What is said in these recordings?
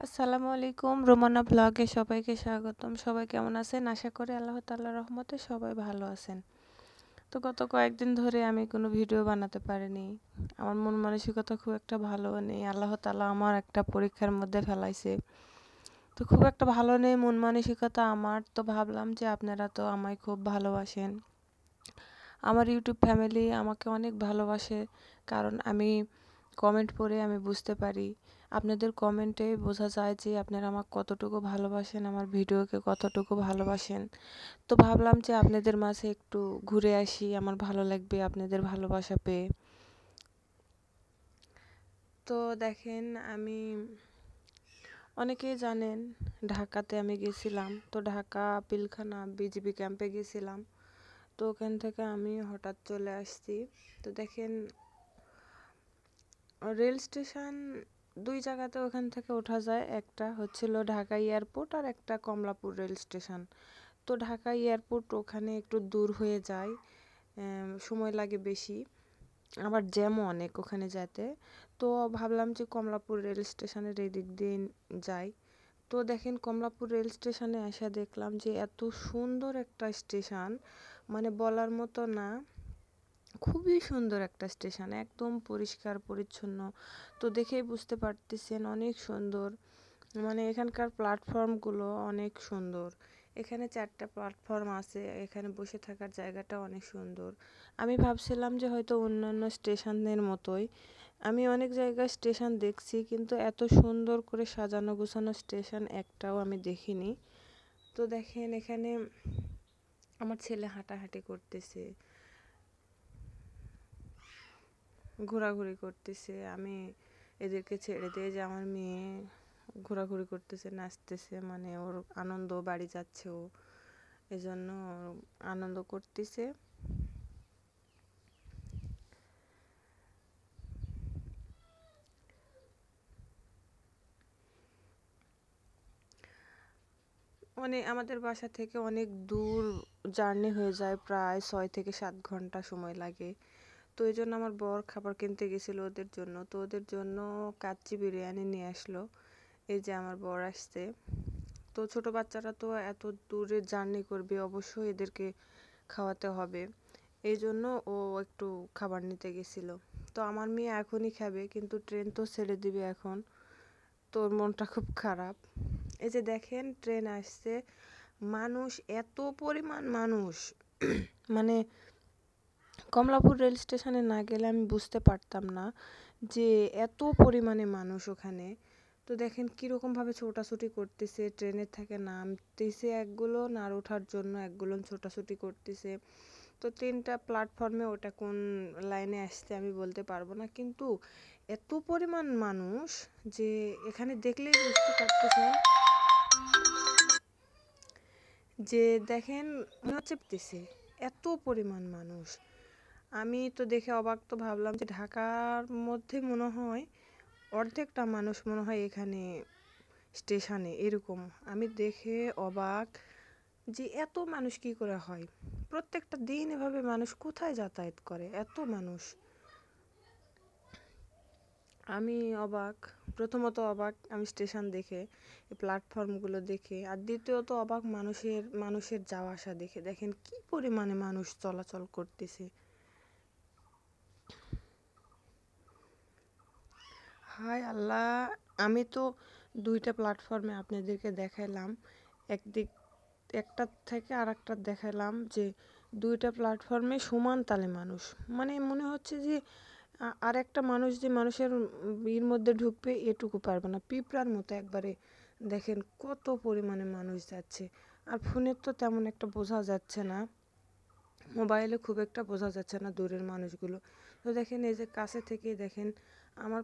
আসসালামু আলাইকুম, রোমানা ব্লগে সবাইকে স্বাগতম। সবাই কেমন আছেন? আশা করি আল্লাহ তাআলার রহমতে সবাই ভালো আছেন। তো গত কয়েকদিন ধরে আমি কোনো ভিডিও বানাতে পারিনি। আমার মন মানসিকতা খুব একটা ভালো নেই। আল্লাহ তাআলা আমার একটা পরীক্ষার মধ্যে ফেলাইছে। তো খুব একটা ভালো নেই মন মানসিকতা আমার। তো ভাবলাম যে আপনারা তো আমায় খুব ভালোবাসেন। আমার ইউটিউব ফ্যামিলি আমাকে অনেক ভালোবাসে, কারণ আমি কমেন্ট পড়ে আমি বুঝতে পারি। আপনাদের কমেন্টে বোঝা যায় যে আপনারা আমাকে কতটুকু ভালোবাসেন, আমার ভিডিওকে কতটুকু ভালোবাসেন। তো ভাবলাম যে আপনাদের মাঝে একটু ঘুরে আসি, আমার ভালো লাগবে আপনাদের ভালোবাসা পেয়ে। তো দেখেন, আমি অনেকেই জানেন ঢাকাতে আমি গেছিলাম। তো ঢাকা পিলখানা বিজিবি ক্যাম্পে গেছিলাম। তো ওখান থেকে আমি হঠাৎ চলে আসছি। তো দেখেন, রেল স্টেশন দুই জায়গাতে ওখান থেকে ওঠা যায়। একটা হচ্ছিল ঢাকা এয়ারপোর্ট আর একটা কমলাপুর রেল স্টেশন। তো ঢাকা এয়ারপোর্ট ওখানে একটু দূর হয়ে যায়, সময় লাগে বেশি, আবার জ্যামও অনেক ওখানে যেতে। তো ভাবলাম যে কমলাপুর রেল স্টেশনের এই দিক দিয়ে যাই। তো দেখেন, কমলাপুর রেল স্টেশনে এসে দেখলাম যে এত সুন্দর একটা স্টেশন, মানে বলার মতো না। খুবই সুন্দর একটা স্টেশন, একদম পরিষ্কার পরিচ্ছন্ন। তো দেখেই বুঝতে পারতেছেন অনেক সুন্দর। মানে এখানকার প্ল্যাটফর্মগুলো অনেক সুন্দর। এখানে 4টা প্ল্যাটফর্ম আছে, এখানে বসে থাকার জায়গাটা অনেক সুন্দর। আমি ভাবছিলাম যে হয়তো অন্যান্য স্টেশনের মতোই। আমি অনেক জায়গায় স্টেশন দেখছি, কিন্তু এত সুন্দর করে সাজানো গোছানো স্টেশন একটাও আমি দেখিনি। তো দেখেন, এখানে আমার ছেলে হাঁটাহাঁটি করতেছে, ঘোরাঘুরি করতেছে। আমি এদেরকে ছেড়ে দিয়ে যে আমার মেয়ে ঘোরাঘুরি করতেছে, নাচতেছে, মানে ওর আনন্দ, বাড়ি যাচ্ছে ও, এজন্য আনন্দ করতেছে। মানে আমাদের বাসা থেকে অনেক দূর জার্নি হয়ে যায়, প্রায় 6 থেকে 7 ঘন্টা সময় লাগে। তো এই জন্য আমার বর খাবার কিনতে গেছিলো ওদের জন্য। তো ওদের জন্য কাচ্চি বিরিয়ানি নিয়ে আসলো। এই যে আমার বর আসছে। তো ছোট বাচ্চারা তো এত দূরে জার্নি করবে, অবশ্যই এদেরকে খাওয়াতে হবে। এই জন্য ও একটু খাবার নিতে গেছিলো। তো আমার মেয়ে এখনই খাবে, কিন্তু ট্রেন তো ছেড়ে দিবে এখন। তোর মনটা খুব খারাপ। এই যে দেখেন, ট্রেন আসছে, মানুষ, এত পরিমাণ মানুষ। মানে কমলাপুর রেল স্টেশনে না গেলে আমি বুঝতে পারতাম না যে এত পরিমাণে মানুষ ওখানে। তো দেখেন কীরকমভাবে ছোটাছুটি করতেছে, ট্রেনের থেকে নামতেছে একগুলো আর ওঠার জন্য একগুলো ছোটাছুটি করতেছে। তো 3টা প্ল্যাটফর্মে ওটা কোন লাইনে আসছে আমি বলতে পারবো না, কিন্তু এত পরিমাণ মানুষ যে এখানে দেখলেই বুঝতে পারতেছেন যে, দেখেন, মনে হচ্ছে এত পরিমাণ মানুষ। আমি তো দেখে অবাক, তো ভাবলাম যে ঢাকার মধ্যে মনে হয় অর্ধেকটা মানুষ মনে হয় এখানে স্টেশনে, এরকম। আমি দেখে অবাক যে এত মানুষ কি করে হয়, প্রত্যেকটা দিন এভাবে মানুষ কোথায় যাতায়াত করে, এত মানুষ। আমি অবাক, প্রথমত অবাক আমি স্টেশন দেখে, এই প্ল্যাটফর্মগুলো দেখে, আর দ্বিতীয়ত অবাক মানুষের যাওয়া আসা দেখে। দেখেন কি পরিমাণে মানুষ চলাচল করতেছে। হায় আল্লাহ! আমি তো 2টা প্ল্যাটফর্মে আপনাদেরকে দেখাইলাম। একদিক একটার থেকে আরেকটা দেখালাম যে 2টা প্ল্যাটফর্মে সমান তালে মানুষ। মানে মনে হচ্ছে যে আরেকটা মানুষ যে মানুষের ইর মধ্যে ঢুকবে এটুকু পারবে না, পিঁপড়ার মতো একবারে। দেখেন কত পরিমাণে মানুষ যাচ্ছে। আর ফোনের তো তেমন একটা বোঝা যাচ্ছে না, মোবাইলে খুব একটা বোঝা যাচ্ছে না দূরের মানুষগুলো। তো দেখেন, এই যে কাছে থেকে দেখেন, আমার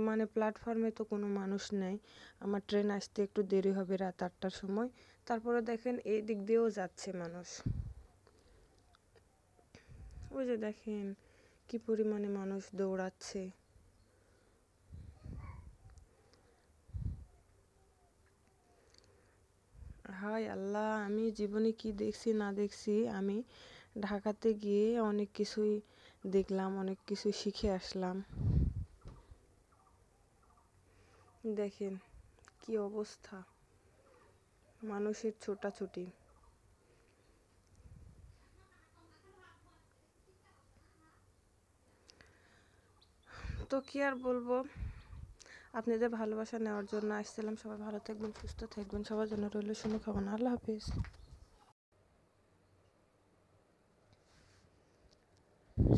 মানে প্ল্যাটফর্মে তো কোনো মানুষ নেই। আমার ট্রেন আসতে একটু দেরি হবে, রাত 8টার সময়। তারপরে দেখেন এই দিক দিয়েও যাচ্ছে মানুষ। ওই যে দেখেন কি পরিমাণে মানুষ দৌড়াচ্ছে। হায় আল্লাহ! আমি জীবনে কি দেখছি না দেখছি। আমি ঢাকাতে গিয়ে অনেক কিছুই দেখলাম, অনেক কিছু শিখে আসলাম। দেখেন কি অবস্থা মানুষের ছোটাছুটি। তো কি আর বলবো, আপনাদের ভালোবাসা নেওয়ার জন্য আসছিলাম। সবাই ভালো থাকবেন, সুস্থ থাকবেন, সবার জন্য রইল শুভকামনা। আল্লাহ হাফিজ।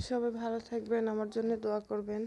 সবাই ভালো থাকবেন, আমার জন্য দোয়া করবেন।